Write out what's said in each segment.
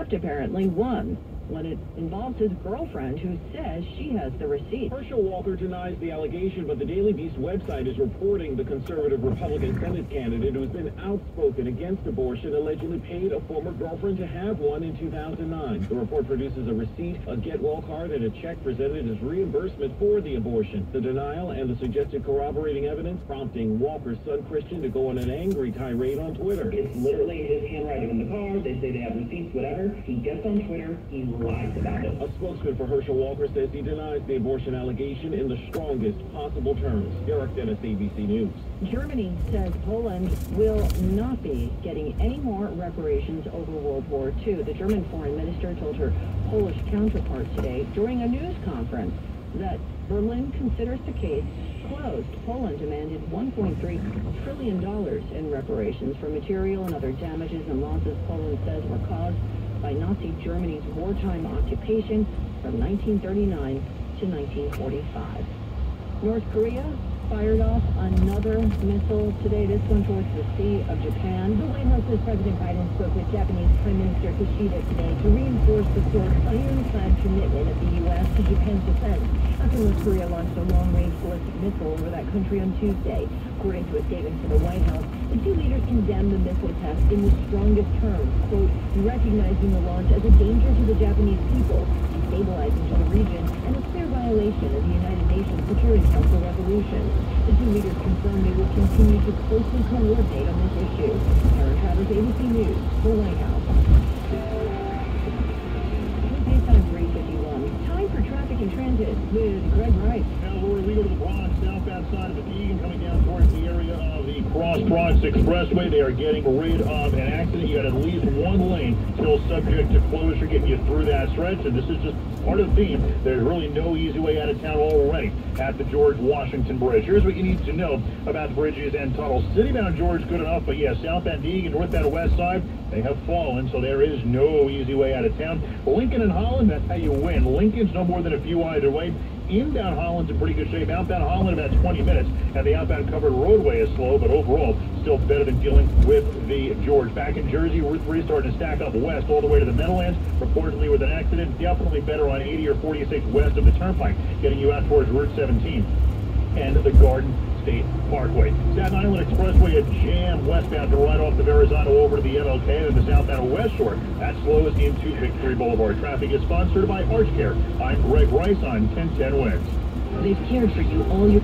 theft apparently won when it involves his girlfriend, who says she has the receipt. Herschel Walker denies the allegation, but the Daily Beast website is reporting the conservative Republican Senate candidate, who's been outspoken against abortion, allegedly paid a former girlfriend to have one in 2009. The report produces a receipt, a get-well card, and a check presented as reimbursement for the abortion. The denial and the suggested corroborating evidence prompting Walker's son, Christian, to go on an angry tirade on Twitter. It's literally his handwriting in the car. They say they have receipts, whatever. He gets on Twitter. He lies about it. A spokesman for Herschel Walker says he denies the abortion allegation in the strongest possible terms. Derek Dennis, ABC News. Germany says Poland will not be getting any more reparations over World War II. The German foreign minister told her Polish counterpart today during a news conference that Berlin considers the case closed. Poland demanded $1.3 trillion in reparations for material and other damages and losses Poland says were caused by Nazi Germany's wartime occupation from 1939 to 1945. North Korea fired off another missile today, this one towards the Sea of Japan. The White House says President Biden spoke with Japanese Prime Minister Kishida today to reinforce the quote, ironclad commitment of the U.S. to Japan's defense after North Korea launched a long-range ballistic missile over that country on Tuesday. According to a statement from the White House, the two leaders condemned the missile test in the strongest terms, quote, recognizing the launch as a danger to the Japanese people, destabilizing to the region, and a clear violation of the United Nations Security Council resolution. The two leaders confirmed they will continue to closely coordinate on this issue. Aaron Travers, ABC News, the White House. It's on 3:51. Time for traffic and transit with Greg Rice. Now, Laura, we go to the Bronx, southbound side of the Egan, coming down towards the area of the Cross Bronx Expressway. They are getting rid of an accident. You got at least one lane still subject to closure, getting you through that stretch. And this is just part of the theme. There's really no easy way out of town already at the George Washington Bridge. Here's what you need to know about the bridges and tunnels. Citybound George, good enough, but yeah, southbound Egan, northbound west side, they have fallen, so there is no easy way out of town. Lincoln and Holland, that's how you win. Lincoln's no more than a few either way. Inbound Holland's in pretty good shape. Outbound Holland about 20 minutes, and the outbound covered roadway is slow, but overall still better than dealing with the George. Back in Jersey, Route 3 starting to stack up west all the way to the Meadowlands, reportedly with an accident. Definitely better on 80 or 46 west of the Turnpike, getting you out towards Route 17 and the Garden State Parkway. Staten Island Expressway, a jam westbound to right off the Verrazano over to the MLK and the southbound West Shore. That slows into Victory Boulevard. Traffic is sponsored by Arch Care. I'm Greg Rice on 1010 Wins. They've cared for you all your...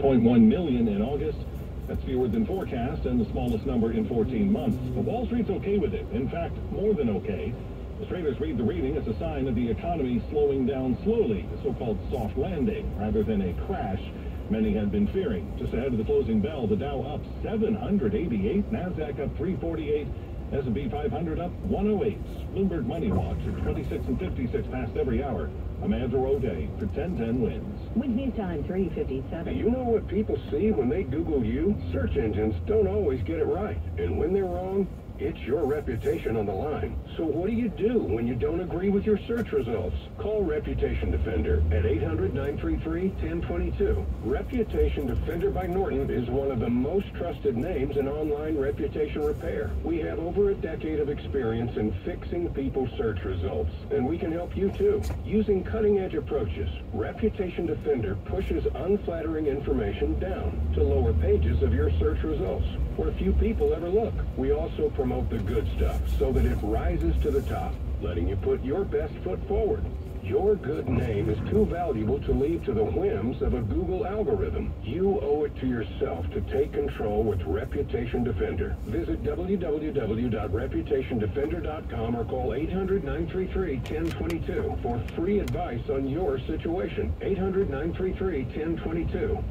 1.1 million in August. That's fewer than forecast and the smallest number in 14 months. But Wall Street's okay with it. In fact, more than okay. The traders read the reading as a sign of the economy slowing down slowly, a so-called soft landing, rather than a crash many had been fearing. Just ahead of the closing bell, the Dow up 788, NASDAQ up 348, S&P 500 up 108. Bloomberg Money Watch at 26 and 56 past every hour. I'm Andrew O'Day for 1010 Wins. With news time 3:57. You know what people see when they Google you? Search engines don't always get it right. And when they're wrong, it's your reputation on the line. So what do you do when you don't agree with your search results? Call Reputation Defender at 800-933-1022. Reputation Defender by Norton is one of the most trusted names in online reputation repair. We have over a decade of experience in fixing people's search results, and we can help you too. Using cutting-edge approaches, Reputation Defender pushes unflattering information down to lower pages of your search results, where few people ever look. We also promote the good stuff so that it rises to the top, letting you put your best foot forward. Your good name is too valuable to leave to the whims of a Google algorithm. You owe it to yourself to take control with Reputation Defender. Visit www.reputationdefender.com or call 800-933-1022 for free advice on your situation. 800-933-1022.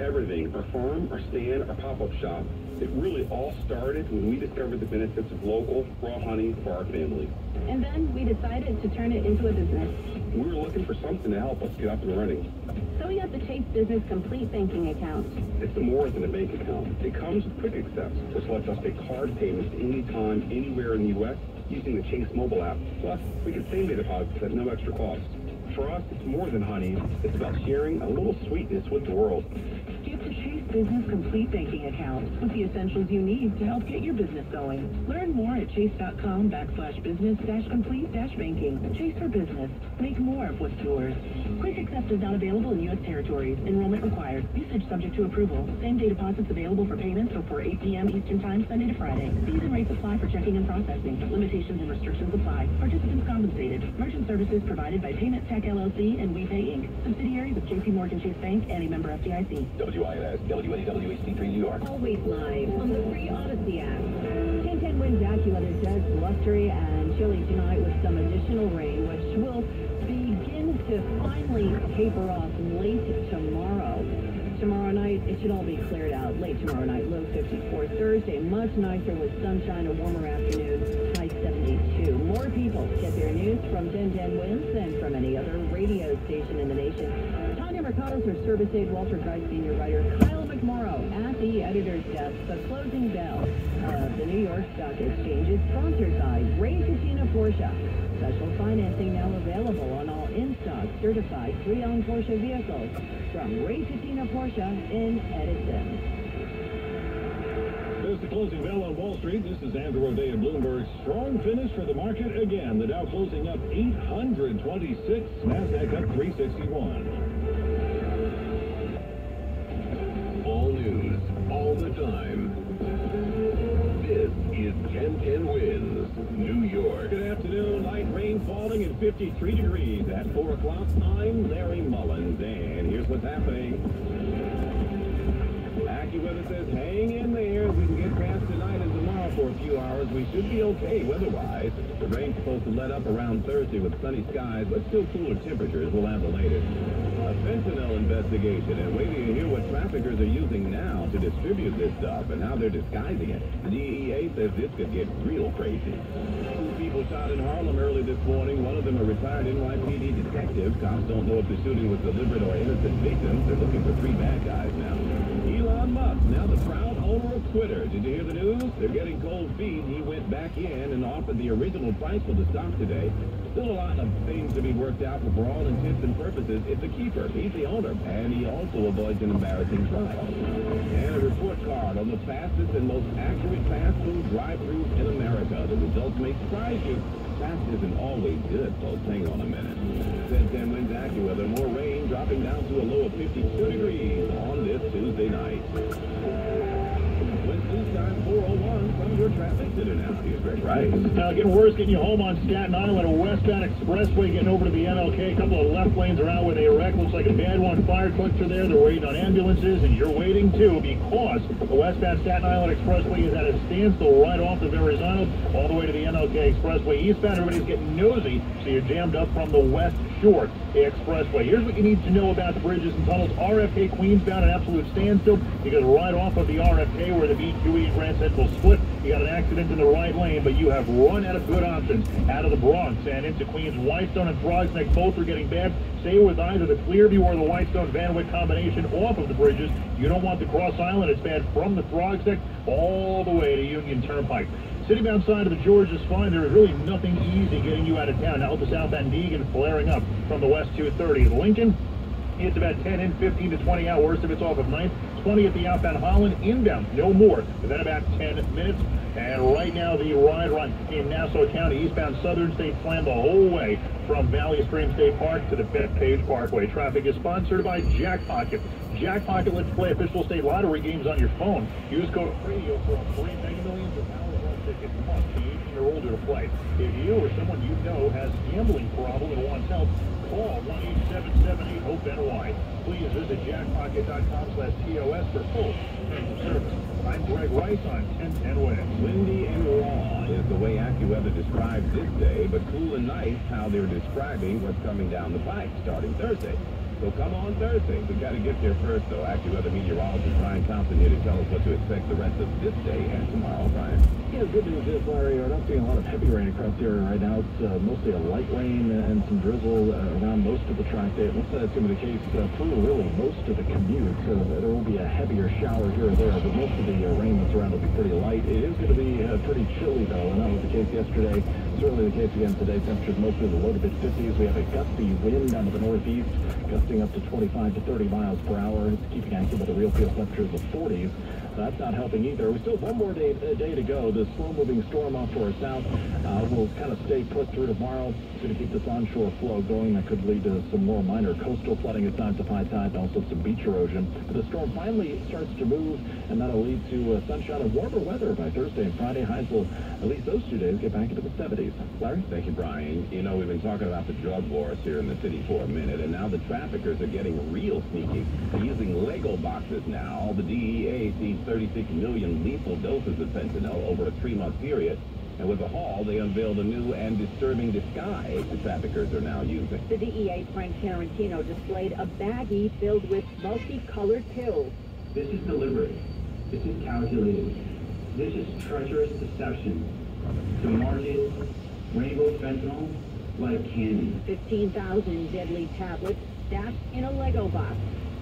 Everything, our farm, our stand, our pop-up shop, it really all started when we discovered the benefits of local, raw honey for our family. And then we decided to turn it into a business. We were looking for something to help us get up and running. So we got the Chase Business Complete Banking Account. It's more than a bank account. It comes with quick accepts, which lets us take card payments anytime, anywhere in the U.S. using the Chase mobile app. Plus, we can same-day deposits at no extra cost. For us, it's more than honey. It's about sharing a little sweetness with the world. Get the Chase Business Complete Banking Account with the essentials you need to help get your business going. Learn more at chase.com/business-complete-banking. Chase for business. Make more of what's yours. Quick accept is not available in U.S. territories. Enrollment required. Usage subject to approval. Same-day deposits available for payments before 8 p.m. Eastern Time, Sunday to Friday. Fees and rates apply for checking and processing. Limitations and restrictions apply. Participants compensated. Merchant services provided by Payment Tech LLC and WePay Inc. Subsidiaries of J.P. Morgan Chase Bank and a member FDIC. WINS, WNEWHC3 New York. Always live on the free Odyssey app. 1010 Winds AccuWeather says blustery and chilly tonight with some additional rain, which will begin to finally taper off late tomorrow. Tomorrow night, it should all be cleared out. Late tomorrow night, low 54. Thursday, much nicer with sunshine, a warmer afternoon, high 72. More people get their news from 1010 Winds than from any other radio station in the nation. Tanya Mercado's her service aide, Walter Guy senior writer, Kyle McMorrow at the editor's desk. The closing bell of the New York Stock Exchange is sponsored by Ray Cattina Porsche. Special financing now available on all in-stock certified pre-owned Porsche vehicles from Ray Cattina Porsche in Edison. There's the closing bell on Wall Street. This is Andrew O'Day at Bloomberg. Strong finish for the market again. The Dow closing up 826, NASDAQ up 361. All news, all the time. This is 1010 Wins, New York. Good afternoon. Light rain falling at 53 degrees. At 4 o'clock, I'm Larry Mullins. And here's what's happening. AccuWeather says hang in there. We can get past tonight and tomorrow for a few hours. We should be okay weather-wise. The rain's supposed to let up around Thursday with sunny skies, but still cooler temperatures. We'll have the latest. A fentanyl investigation, and wait till you hear what traffickers are using now to distribute this stuff and how they're disguising it. The DEA says this could get real crazy. 2 people shot in Harlem early this morning. One of them a retired NYPD detective. Cops don't know if the shooting was deliberate or innocent victims. They're looking for 3 bad guys now. Elon Musk, now the proud owner of Twitter. Did you hear the news? They're getting cold feet. He went back in and offered the original price for the stock today. Still a lot of things to be worked out, but for all intents and purposes, it's a keeper. He's the owner, and he also avoids an embarrassing trial. And a report card on the fastest and most accurate fast food drive-thrus in America. The results may surprise you. Fast isn't always good, folks. Hang on a minute. 1010 Winds AccuWeather. More rain dropping down to a low of 52 degrees on this Tuesday night. Winds time 4:01 from your traffic center now. Here's Greg Rice. Getting worse, getting you home on Staten Island, a westbound expressway getting over to the MLK. A couple of left lanes are out where they wreck. Looks like a bad one. Fire trucks are there. They're waiting on ambulances, and you're waiting too because the westbound Staten Island expressway is at a standstill right off of Verrazano all the way to the MLK expressway. Eastbound, everybody's getting nosy, so you're jammed up from the West Shore expressway. Here's what you need to know about the bridges and tunnels. RFK Queensbound, an absolute standstill because right off of the RFK where the B2E and Grand Central split, you got an accident in the right lane, but you have run out of good options out of the Bronx and into Queens. Whitestone and Frogs Neck both are getting bad. Stay with either the Clearview or the Whitestone-Van Wyck combination off of the bridges. You don't want the Cross Island. It's bad from the Frogs Neck all the way to Union Turnpike. Citybound side of the George is fine. There is really nothing easy getting you out of town. Now with the southbound Deegan flaring up from the West 230. Lincoln, it's about 10 in, 15 to 20 out. Worst if it's off of 9th. 20 at the outbound Holland. Inbound, no more than about 10 minutes. And right now, the ride run in Nassau County, eastbound Southern State slammed the whole way from Valley Stream State Park to the Bethpage Parkway. Traffic is sponsored by Jackpocket. Jackpocket lets you play official state lottery games on your phone. Use code RADIO for a free Mega Millions or Powerball ticket. Must be 18 or older to play. If you or someone you know has a gambling problem and wants help, call 1-877-8-HOPE-NY. Please visit jackpocket.com/TOS for full terms of service. I'm Greg Rice on 1010 Wins. Windy and raw is the way AccuWeather describes this day, but cool and nice how they're describing what's coming down the pipe starting Thursday. So come on Thursday. We got to get there first, though. AccuWeather meteorologist Brian Thompson here to tell us what to expect the rest of this day and tomorrow. Brian. Yeah, good news is, Larry, we're not seeing a lot of heavy rain across the area right now. It's mostly a light rain and some drizzle around most of the tri-state. Looks like it's going to be the case through really most of the commute. There will be a heavier shower here or there, but most of the rain that's around will be pretty light. It is going to be pretty chilly, though, and that was the case yesterday. Certainly the case again today. Temperatures mostly the low to mid-50s. We have a gusty wind out of the northeast, gusting up to 25 to 30 miles per hour. It's keeping active with the real field temperatures of 40s. That's not helping either. We still have one more day to go. The slow-moving storm off to our south will kind of stay put through tomorrow. It's going to keep this onshore flow going. That could lead to some more minor coastal flooding at times of high tide and also some beach erosion. But the storm finally starts to move, and that'll lead to sunshine and warmer weather by Thursday and Friday. Highs will, at least those 2 days, get back into the 70s. Larry? Thank you, Brian. You know, we've been talking about the drug wars here in the city for a minute, and now the traffickers are getting real sneaky. They're using Lego boxes now. The DEA sees 36 million lethal doses of fentanyl over a 3-month period. And with the haul, they unveiled a new and disturbing disguise the traffickers are now using. The DEA's Frank Tarantino displayed a baggie filled with multicolored pills. This is deliberate. This is calculated. This is treacherous deception to market rainbow fentanyl like candy. 15,000 deadly tablets stacked in a Lego box.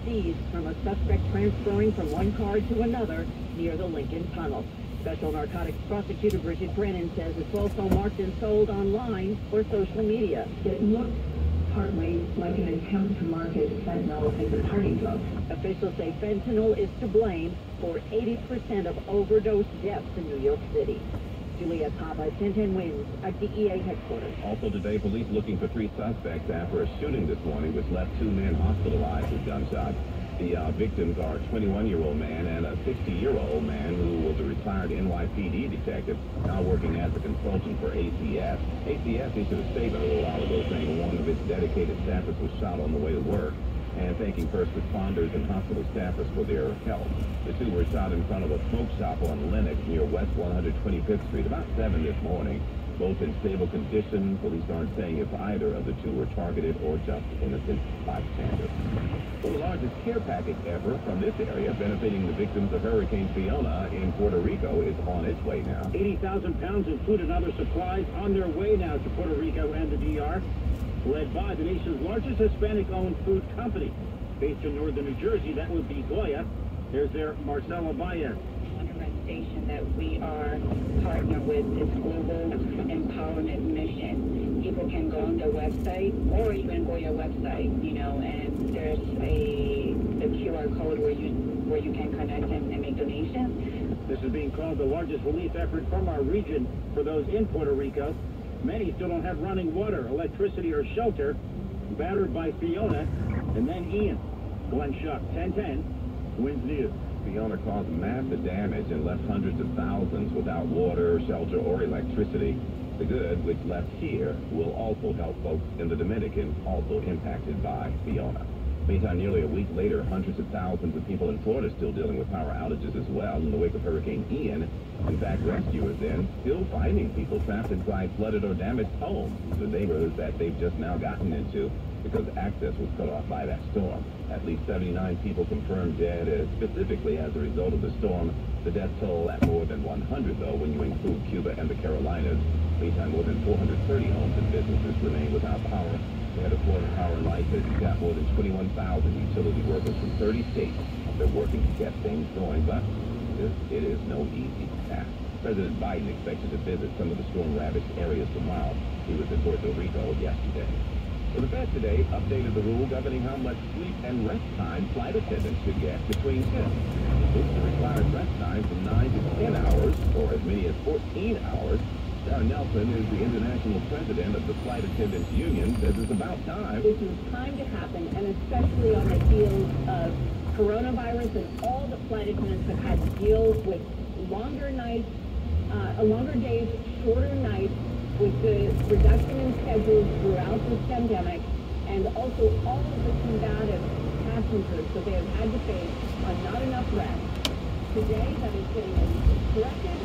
Seized from a suspect transferring from one car to another near the Lincoln Tunnel. Special Narcotics Prosecutor Bridget Brennan says it's also marked and sold online or social media. It looked partly like an attempt to market fentanyl as a party drug. Officials say fentanyl is to blame for 80% of overdose deaths in New York City. Juliet Papa, 1010 Wins at DEA headquarters. Also today, police looking for 3 suspects after a shooting this morning which left 2 men hospitalized with gunshots. The victims are a 21-year-old man and a 60-year-old man who was a retired NYPD detective, now working as a consultant for ACS. ACS issued a statement a little while ago saying one of its dedicated staffers was shot on the way to work, and thanking first responders and hospital staffers for their help. The 2 were shot in front of a smoke shop on Lenox near West 125th Street about 7 this morning. Both in stable condition. Police aren't saying if either of the 2 were targeted or just innocent bystanders. The largest care package ever from this area benefiting the victims of Hurricane Fiona in Puerto Rico is on its way now. 80,000 pounds of food and other supplies on their way now to Puerto Rico and the DR, led by the nation's largest Hispanic-owned food company. Based in northern New Jersey, that would be Goya. There's their Marcela Baez. Station that we are partnered with this global empowerment mission. People can go on their website or even go to your website, and there's the QR code where you can connect and make donations. This is being called the largest relief effort from our region for those in Puerto Rico. Many still don't have running water, electricity, or shelter, battered by Fiona and then Ian. Glenn Shuck, 1010, Wins News. Fiona caused massive damage and left hundreds of thousands without water, shelter, or electricity. The good, which left here, will also help folks in the Dominican, also impacted by Fiona. Meantime, nearly a week later, hundreds of thousands of people in Florida still dealing with power outages as well in the wake of Hurricane Ian. In fact, rescuers then still finding people trapped inside flooded or damaged homes, the neighborhoods that they've just now gotten into because access was cut off by that storm. At least 79 people confirmed dead, specifically as a result of the storm. The death toll at more than 100, though, when you include Cuba and the Carolinas. Meantime, more than 430 homes and businesses remain without power. The head of Florida Power and Light says he's got more than 21,000 utility workers from 30 states. They're working to get things going, but it is no easy task. President Biden expected to visit some of the storm-ravaged areas tomorrow. He was in Puerto Rico yesterday. So the Fed today updated the rule governing how much sleep and rest time flight attendants should get between shifts. This requires rest time from 9 to 10 hours, or as many as 14 hours. Sharon Nelson is the international president of the Flight Attendants Union, says it's about time. This is time to happen, and especially on the heels of coronavirus and all the flight attendants have had to deal with longer nights, longer days, shorter nights, with the reduction in schedules throughout this pandemic, and also all of the combative passengers that they have had to face on not enough rest. Today, that is getting corrected.